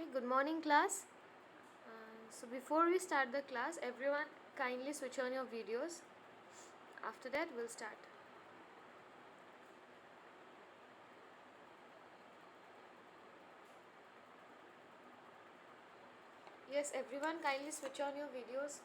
Okay, good morning, class. So, before we start the class, everyone kindly switch on your videos. After that, we'll start. Yes, everyone kindly switch on your videos.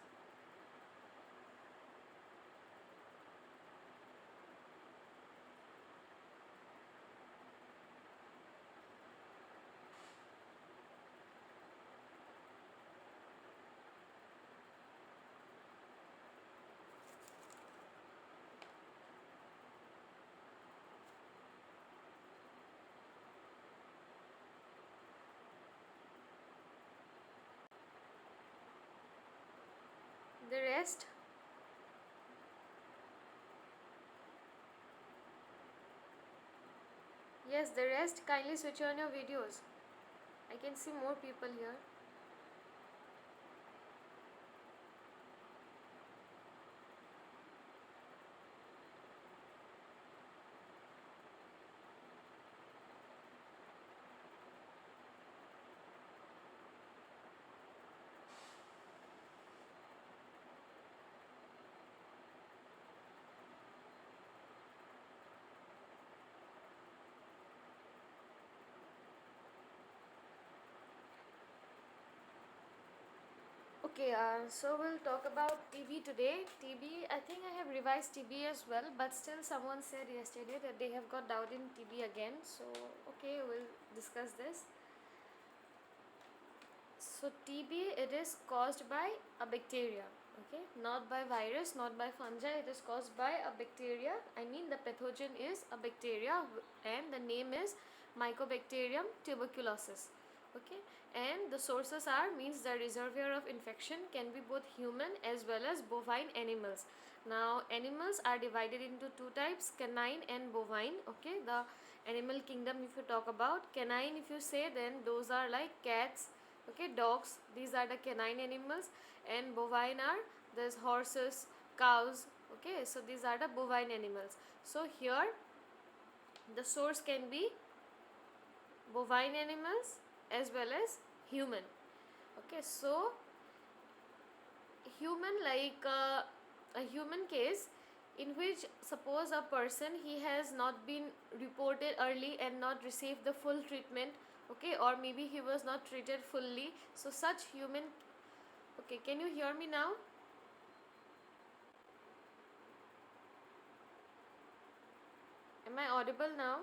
The rest, yes, the rest kindly switch on your videos. I can see more people here. Okay, so we'll talk about TB today. TB, I think I have revised TB as well, but still, someone said yesterday that they have got doubt in TB again. So, okay, we'll discuss this. So TB, it is caused by a bacteria, okay, not by virus, not by fungi. It is caused by a bacteria. I mean, the pathogen is a bacteria, and the name is Mycobacterium tuberculosis. Okay, and the sources are, means the reservoir of infection can be both human as well as bovine animals. Now animals are divided into two types, canine and bovine. Okay, the animal kingdom, if you talk about canine, if you say, then those are like cats, okay, dogs, these are the canine animals. And bovine are there's horses, cows. Okay, so these are the bovine animals. So here the source can be bovine animals as well as human. Okay, so human, like a human case in which, suppose a person, he has not been reported early and not received the full treatment, okay, or maybe he was not treated fully, so such human. Okay, can you hear me now? Am I audible now?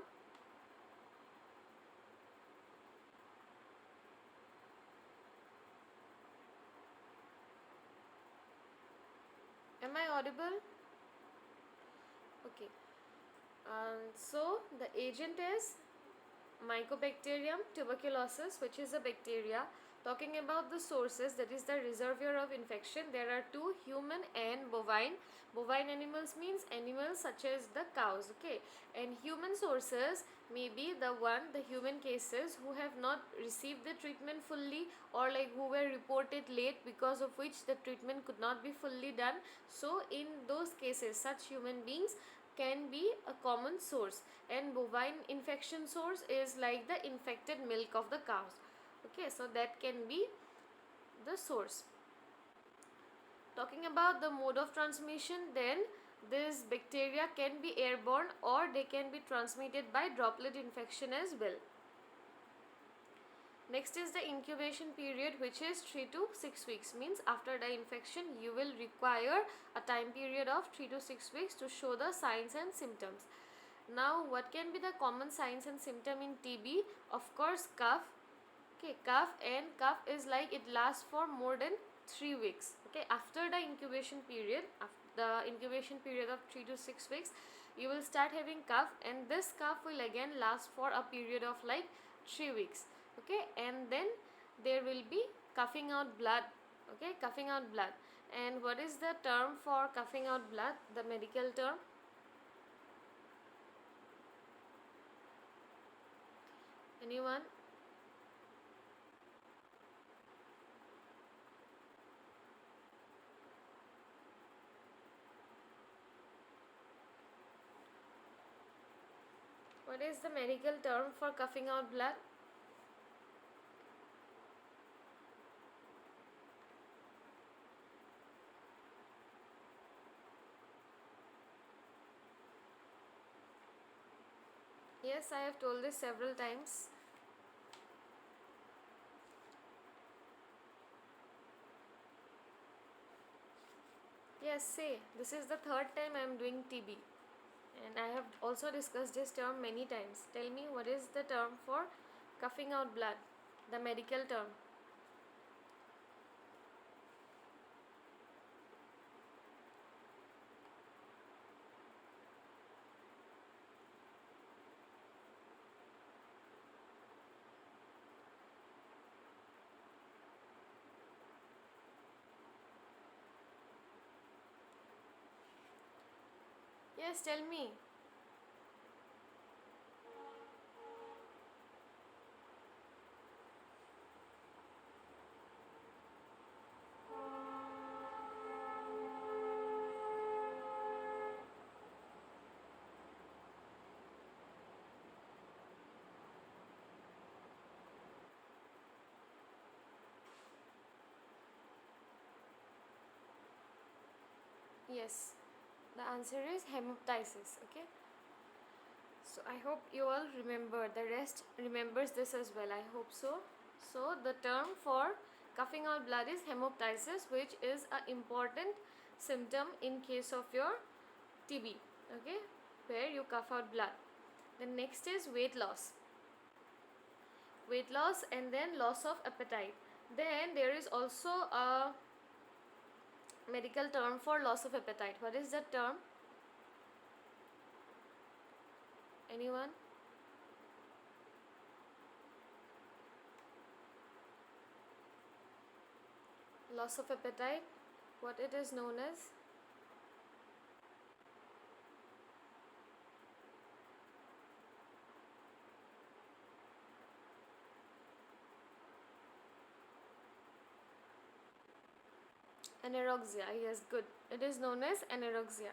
Am I audible? Okay. So the agent is Mycobacterium tuberculosis, which is a bacteria. Talking about the sources, that is the reservoir of infection, there are two, human and bovine. Bovine animals means animals such as the cows, okay, and human sources may be the one, the human cases who have not received the treatment fully, or like who were reported late, because of which the treatment could not be fully done. So in those cases, such human beings can be a common source. And bovine infection source is like the infected milk of the cows. Okay, so that can be the source. Talking about the mode of transmission, then this bacteria can be airborne or they can be transmitted by droplet infection as well. Next is the incubation period, which is 3 to 6 weeks. Means after the infection you will require a time period of 3 to 6 weeks to show the signs and symptoms. Now what can be the common signs and symptom in TB? Of course, cough. Okay, cough, and cough is like it lasts for more than 3 weeks. Okay, after the incubation period, after the incubation period of 3 to 6 weeks, you will start having cough, and this cough will again last for a period of like 3 weeks. Okay, and then there will be coughing out blood. Okay, coughing out blood. And what is the term for coughing out blood, the medical term? Anyone? What is the medical term for coughing out blood? Yes, I have told this several times. Yes, say, this is the third time I am doing TB. And I have also discussed this term many times. Tell me, what is the term for coughing out blood? The medical term. Yes, tell me. Yes, the answer is hemoptysis. Okay. So I hope you all remember. The rest remembers this as well. I hope so. So the term for coughing out blood is hemoptysis, which is an important symptom in case of your TB. Okay, where you cough out blood. The next is weight loss. Weight loss and then loss of appetite. Then there is also a medical term for loss of appetite. What is the term? Anyone? Loss of appetite. What it is known as? Anorexia. Yes, good. It is known as anorexia.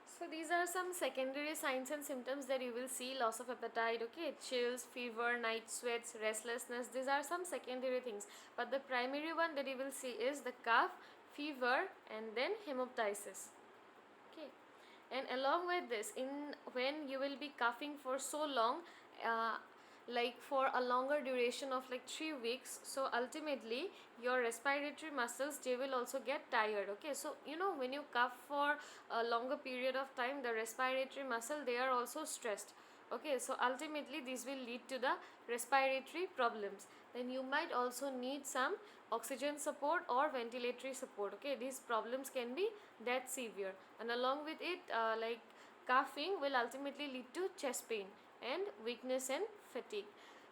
So these are some secondary signs and symptoms that you will see: loss of appetite, okay, chills, fever, night sweats, restlessness. These are some secondary things. But the primary one that you will see is the cough, fever, and then hemoptysis. Okay. And along with this, in when you will be coughing for so long, uh, like for a longer duration of like 3 weeks, so ultimately your respiratory muscles, they will also get tired. Okay, so you know, when you cough for a longer period of time, the respiratory muscle, they are also stressed. Okay, so ultimately this will lead to the respiratory problems. Then you might also need some oxygen support or ventilatory support. Okay, these problems can be that severe, and along with it, like coughing will ultimately lead to chest pain and weakness and fatigue.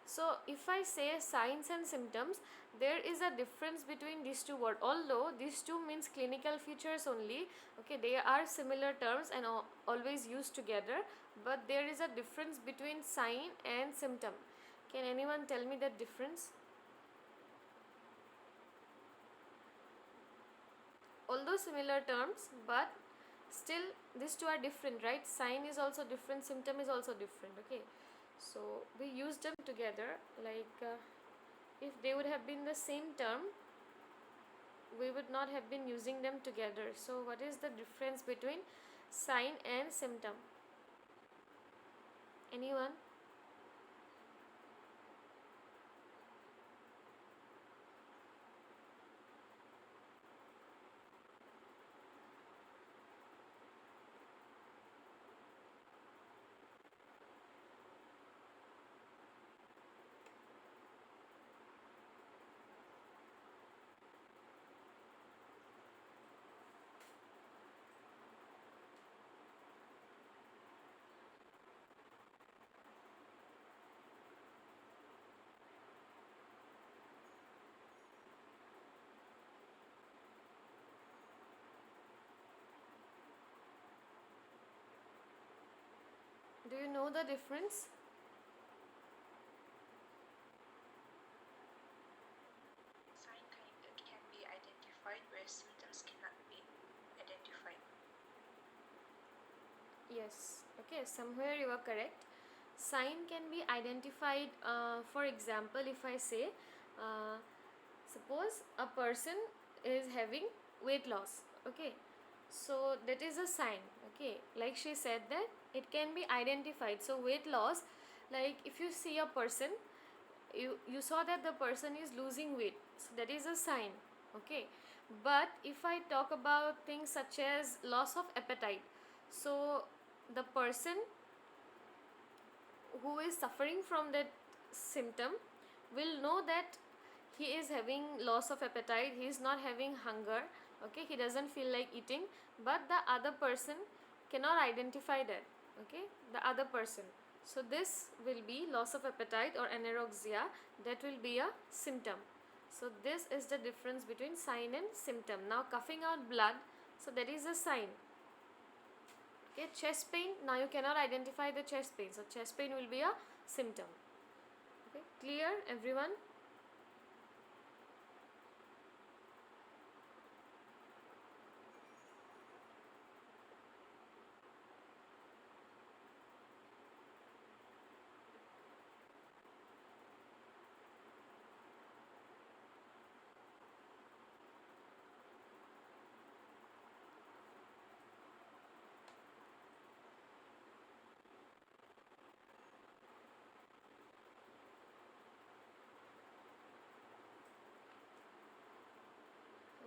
So if I say signs and symptoms, there is a difference between these two words. Although these two means clinical features only, okay, they are similar terms and always used together, but there is a difference between sign and symptom. Can anyone tell me that difference? Although similar terms, but still these two are different, right? Sign is also different, symptom is also different. Okay, so we use them together, like if they would have been the same term, we would not have been using them together. So what is the difference between sign and symptom? Anyone? Do you know the difference? Sign can be identified where symptoms cannot be identified. Yes, okay, somewhere you are correct. Sign can be identified, for example, if I say, uh, suppose a person is having weight loss, okay, so that is a sign. Okay, like she said that it can be identified. So weight loss, like if you see a person, you saw that the person is losing weight, so that is a sign. Okay, but if I talk about things such as loss of appetite, so the person who is suffering from that symptom will know that he is having loss of appetite, he is not having hunger. Okay, he doesn't feel like eating, but the other person cannot identify that. Okay, the other person, so this will be loss of appetite or anorexia, that will be a symptom. So this is the difference between sign and symptom. Now coughing out blood, so that is a sign. Okay, chest pain, now you cannot identify the chest pain, so chest pain will be a symptom. Okay, clear everyone?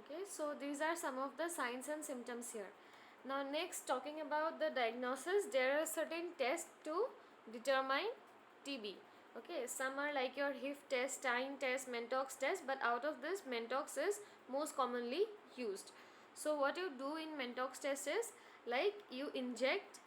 Okay, so these are some of the signs and symptoms here. Now next, talking about the diagnosis, there are certain tests to determine TB. Okay, some are like your HIF test, Tyne test, Mentox test, but out of this Mentox is most commonly used. So what you do in Mentox test is, like you inject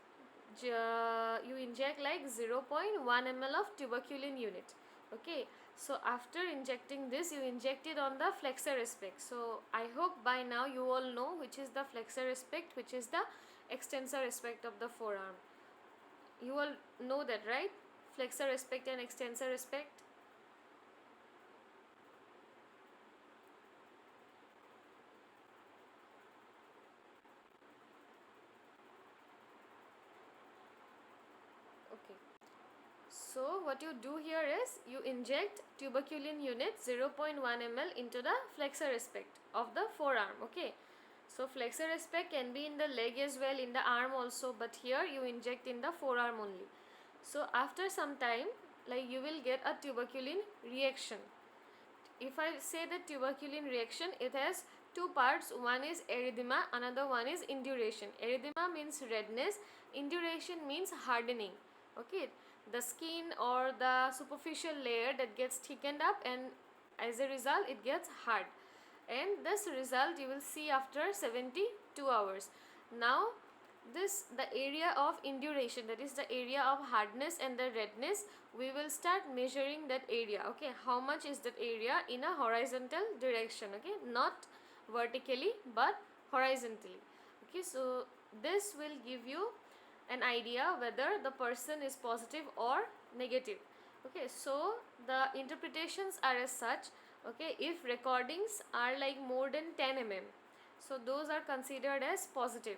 like 0.1 ml of tuberculin unit. Okay, so after injecting this, you inject it on the flexor aspect. So I hope by now you all know which is the flexor aspect, which is the extensor aspect of the forearm. You all know that, right? Flexor aspect and extensor aspect. Okay, so what you do here is you inject tuberculin unit 0.1 ml into the flexor aspect of the forearm. Okay, so flexor aspect can be in the leg as well, in the arm also, but here you inject in the forearm only. So after some time, like you will get a tuberculin reaction. If I say the tuberculin reaction, it has two parts. One is erythema, another one is induration. Erythema means redness, induration means hardening. Okay, the skin or the superficial layer that gets thickened up, and as a result it gets hard, and this result you will see after 72 hours. Now the area of induration, that is the area of hardness and the redness, we will start measuring that area. Okay, how much is that area in a horizontal direction. Okay, not vertically but horizontally. Okay, so this will give you an idea whether the person is positive or negative. Okay, so the interpretations are as such. Okay, if recordings are like more than 10 mm, so those are considered as positive.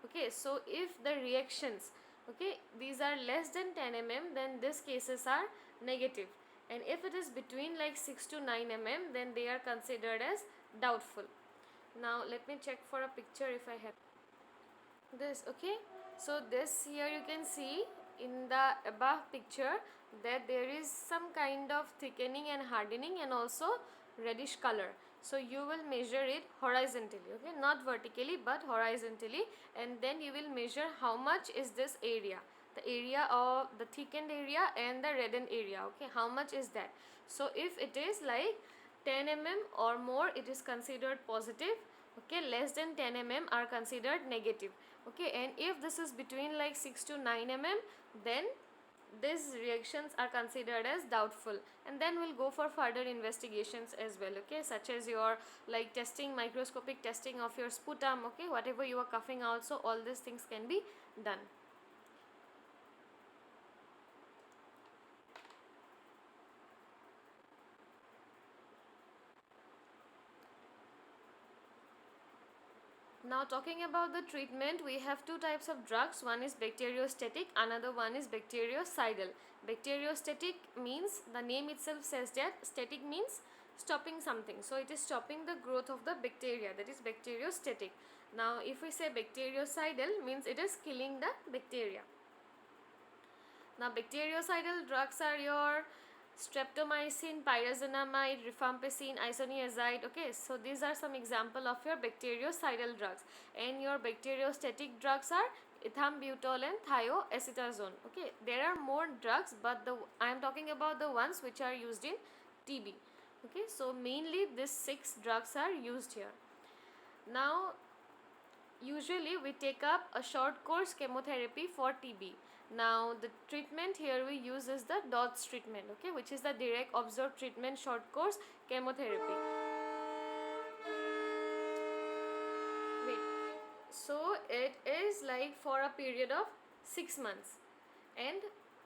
Okay, so if the reactions, okay, these are less than 10 mm, then these cases are negative, and if it is between like 6 to 9 mm, then they are considered as doubtful. Now let me check for a picture if I have this. Okay, so this here you can see in the above picture that there is some kind of thickening and hardening and also reddish color. So you will measure it horizontally, okay, not vertically but horizontally, and then you will measure how much is this area, the area of the thickened area and the reddened area. Okay, how much is that? So if it is like 10 mm or more, it is considered positive. Okay, less than 10 mm are considered negative. Okay, and if this is between like 6 to 9 mm, then these reactions are considered as doubtful, and then we'll go for further investigations as well. Okay, such as your like testing, microscopic testing of your sputum. Okay, whatever you are coughing out, so all these things can be done. Now talking about the treatment, we have two types of drugs. One is bacteriostatic, another one is bactericidal. Bacteriostatic means, the name itself says that, static means stopping something. So it is stopping the growth of the bacteria, that is bacteriostatic. Now if we say bactericidal, means it is killing the bacteria. Now bactericidal drugs are your streptomycin, pyrazinamide, rifampicin, isoniazid. Okay, so these are some example of your bactericidal drugs, and your bacteriostatic drugs are ethambutol and thioacetazone. Okay, there are more drugs, but I am talking about the ones which are used in TB. Okay, so mainly these 6 drugs are used here. Now usually we take up a short course chemotherapy for TB. Now the treatment here we use is the DOTS treatment, okay, which is the direct observed treatment short course chemotherapy. Wait, so it is like for a period of 6 months, and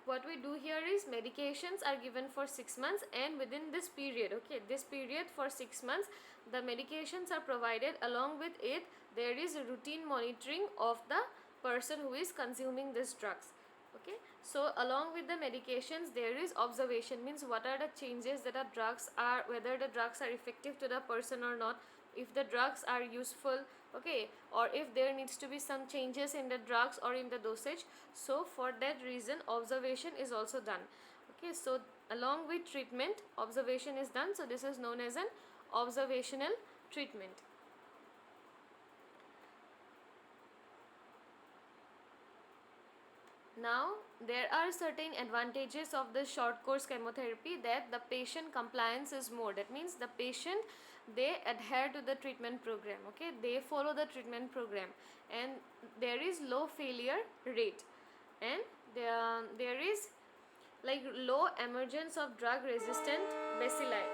what we do here is medications are given for 6 months, and within this period, okay, this period for 6 months, the medications are provided. Along with it, there is a routine monitoring of the person who is consuming these drugs. Okay, so along with the medications there is observation, means what are the changes that the drugs are, whether the drugs are effective to the person or not, if the drugs are useful, okay, or if there needs to be some changes in the drugs or in the dosage. So for that reason observation is also done. Okay, so along with treatment observation is done, so this is known as an observational treatment. Now there are certain advantages of the short course chemotherapy, that the patient compliance is more. That means the patient, they adhere to the treatment program, okay, they follow the treatment program, and there is low failure rate, and there is like low emergence of drug resistant bacilli.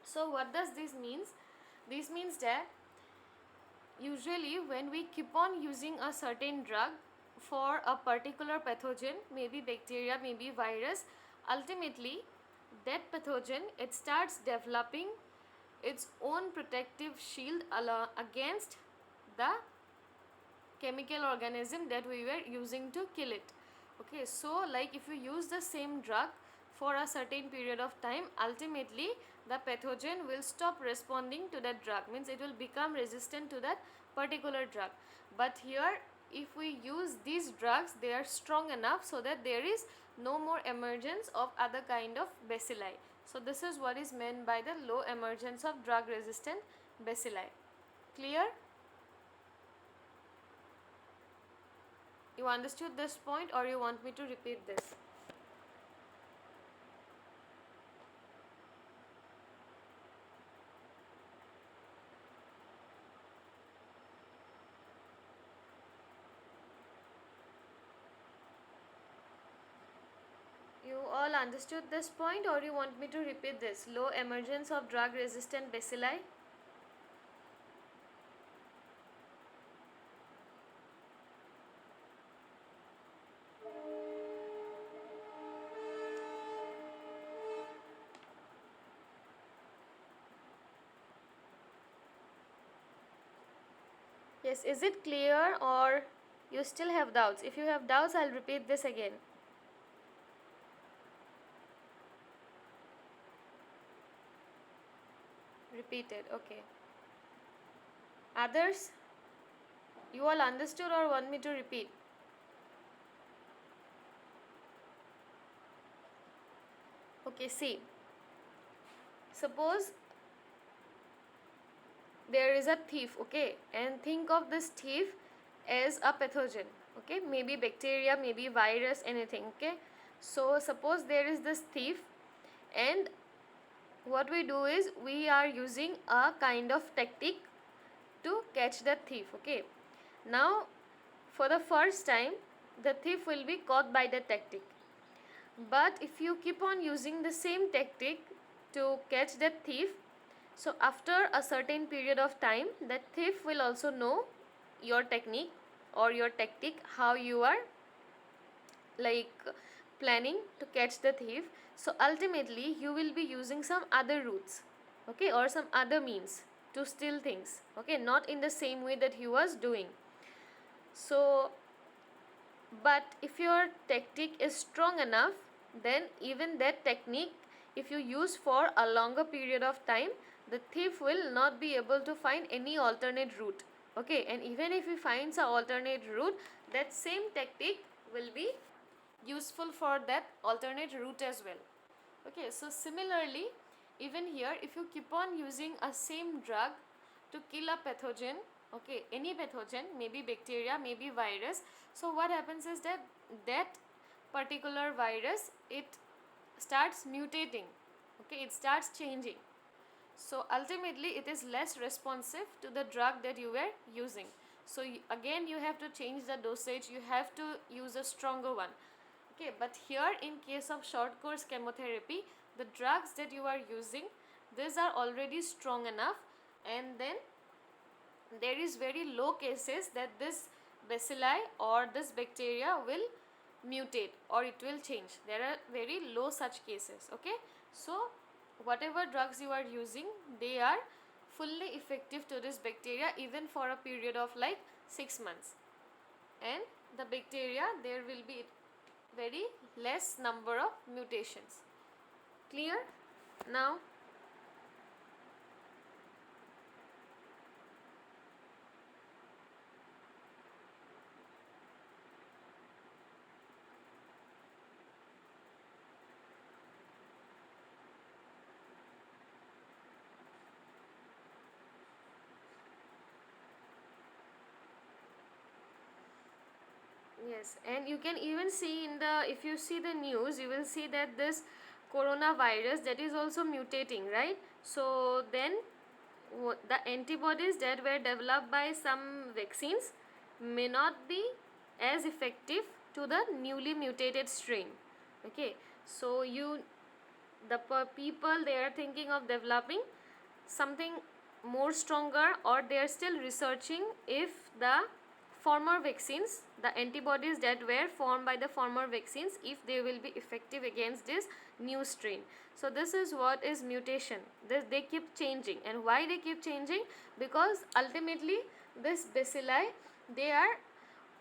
So what does this means? This means that usually when we keep on using a certain drug for a particular pathogen, maybe bacteria, maybe virus, ultimately that pathogen, it starts developing its own protective shield against the chemical organism that we were using to kill it. Okay, so like if you use the same drug for a certain period of time, ultimately the pathogen will stop responding to that drug, means it will become resistant to that particular drug. But here if we use these drugs, they are strong enough so that there is no more emergence of other kind of bacilli. So this is what is meant by the low emergence of drug resistant bacilli. Clear? You understood this point, or you want me to repeat this? You all understood this point, or you want me to repeat this? Low emergence of drug resistant bacilli. Yes, is it clear, or you still have doubts? If you have doubts, I'll repeat this again. Repeated, okay. Others? You all understood or want me to repeat? Okay, see. Suppose there is a thief, okay, and think of this thief as a pathogen, okay, maybe bacteria, maybe virus, anything, okay. So suppose there is this thief, and what we do is we are using a kind of tactic to catch the thief, okay. Now for the first time the thief will be caught by the tactic, but if you keep on using the same tactic to catch the thief, so after a certain period of time that thief will also know your technique or your tactic, how you are like planning to catch the thief. So ultimately you will be using some other routes, okay, or some other means to steal things, okay, not in the same way that he was doing. So but if your tactic is strong enough, then even that technique, if you use for a longer period of time, the thief will not be able to find any alternate route, okay. And even if he finds an alternate route, that same tactic will be useful for that alternate route as well. Okay, so similarly, even here, if you keep on using a same drug to kill a pathogen, okay, any pathogen, maybe bacteria, maybe virus, so what happens is that that particular virus, it starts mutating, okay, it starts changing. So ultimately it is less responsive to the drug that you were using. So again you have to change the dosage, you have to use a stronger one. Okay, but here in case of short course chemotherapy, the drugs that you are using, these are already strong enough, and then there is very low cases that this bacilli or this bacteria will mutate or it will change. There are very low such cases. Okay, so whatever drugs you are using, they are fully effective to this bacteria even for a period of like 6 months, and the bacteria, there will be very less number of mutations. Clear now? Yes, and you can even see in the, if you see the news, you will see that this coronavirus, that is also mutating, right? So then the antibodies that were developed by some vaccines may not be as effective to the newly mutated strain. Okay, so the people, they are thinking of developing something more stronger, or they are still researching if the former vaccines, the antibodies that were formed by the former vaccines, if they will be effective against this new strain. So this is what is mutation. They keep changing. And why they keep changing? Because ultimately this bacilli, they are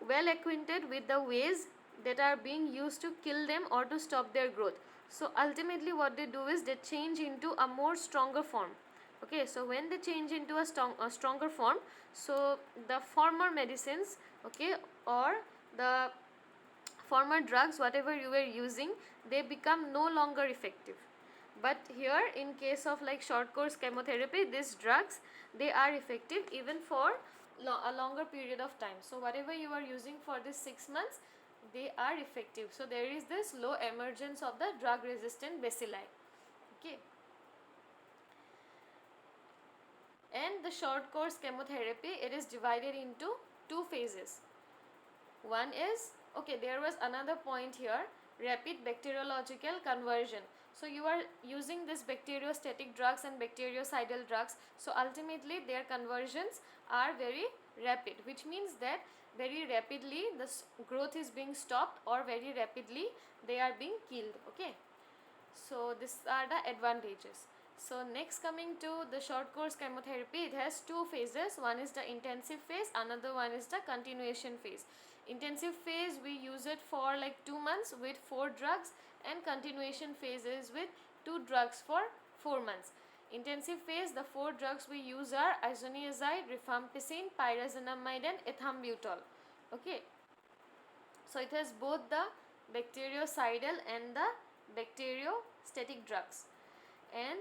well acquainted with the ways that are being used to kill them or to stop their growth. So ultimately what they do is they change into a more stronger form. Okay, so when they change into a stronger form, so the former medicines, okay, or the former drugs, whatever you were using, they become no longer effective. But here in case of like short course chemotherapy, these drugs, they are effective even for a longer period of time. So whatever you are using for this 6 months, they are effective. So there is this low emergence of the drug resistant bacilli. Okay, and the short course chemotherapy, it is divided into two phases. One is, okay, there was another point here, rapid bacteriological conversion. So you are using this bacteriostatic drugs and bactericidal drugs, so ultimately their conversions are very rapid, which means that very rapidly the growth is being stopped, or very rapidly they are being killed. Okay, so these are the advantages. So next, coming to the short course chemotherapy, it has two phases. One is the intensive phase, another one is the continuation phase. Intensive phase, we use it for like 2 months with 4 drugs, and continuation phase is with 2 drugs for 4 months. Intensive phase, the 4 drugs we use are isoniazid, rifampicin, pyrazinamide and ethambutol. Okay, so it has both the bactericidal and the bacteriostatic drugs. And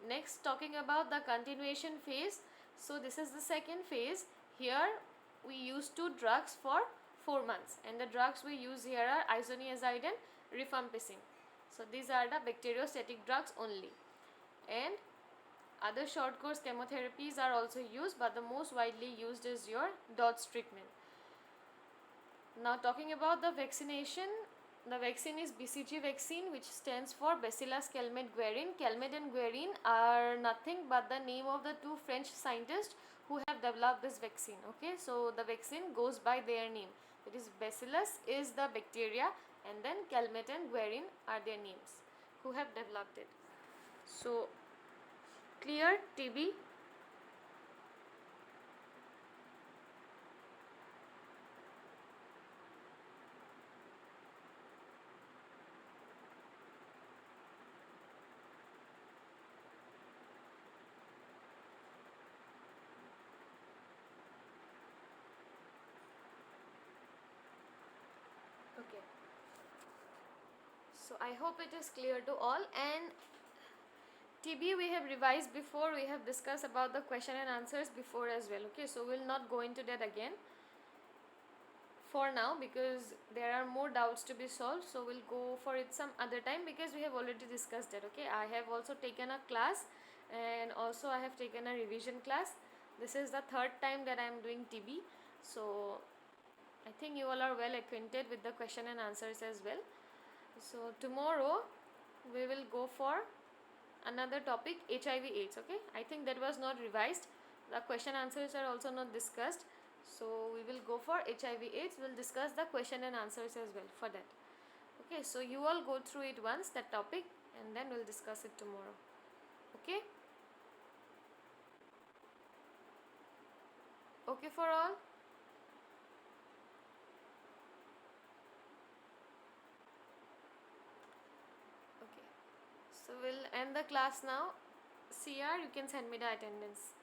next, talking about the continuation phase, so this is the second phase. Here we use 2 drugs for 4 months, and the drugs we use here are isoniazid and rifampicin. So these are the bacteriostatic drugs only. And other short course chemotherapies are also used, but the most widely used is your DOTS treatment. Now talking about the vaccination, the vaccine is BCG vaccine, which stands for Bacillus calmette-guerin. Calmette and Guerin are nothing but the name of the 2 French scientists who have developed this vaccine. Okay, so the vaccine goes by their name. It is Bacillus is the bacteria, and then Calmette and Guerin are their names who have developed it. So clear, TB? Okay. So I hope it is clear to all. And TB we have revised before, we have discussed about the question and answers before as well. Okay, so we'll not go into that again for now because there are more doubts to be solved. So we'll go for it some other time because we have already discussed that. Okay, I have also taken a class and also I have taken a revision class. This is the third time that I am doing TB. So I think you all are well acquainted with the question and answers as well. So tomorrow we will go for another topic, HIV AIDS. Okay, I think that was not revised, the question answers are also not discussed, so we will go for HIV AIDS. We'll discuss the question and answers as well for that. Okay, so you all go through it once, that topic, and then we'll discuss it tomorrow. Okay, okay for all. Okay, so we'll end the class now. CR, you can send me the attendance.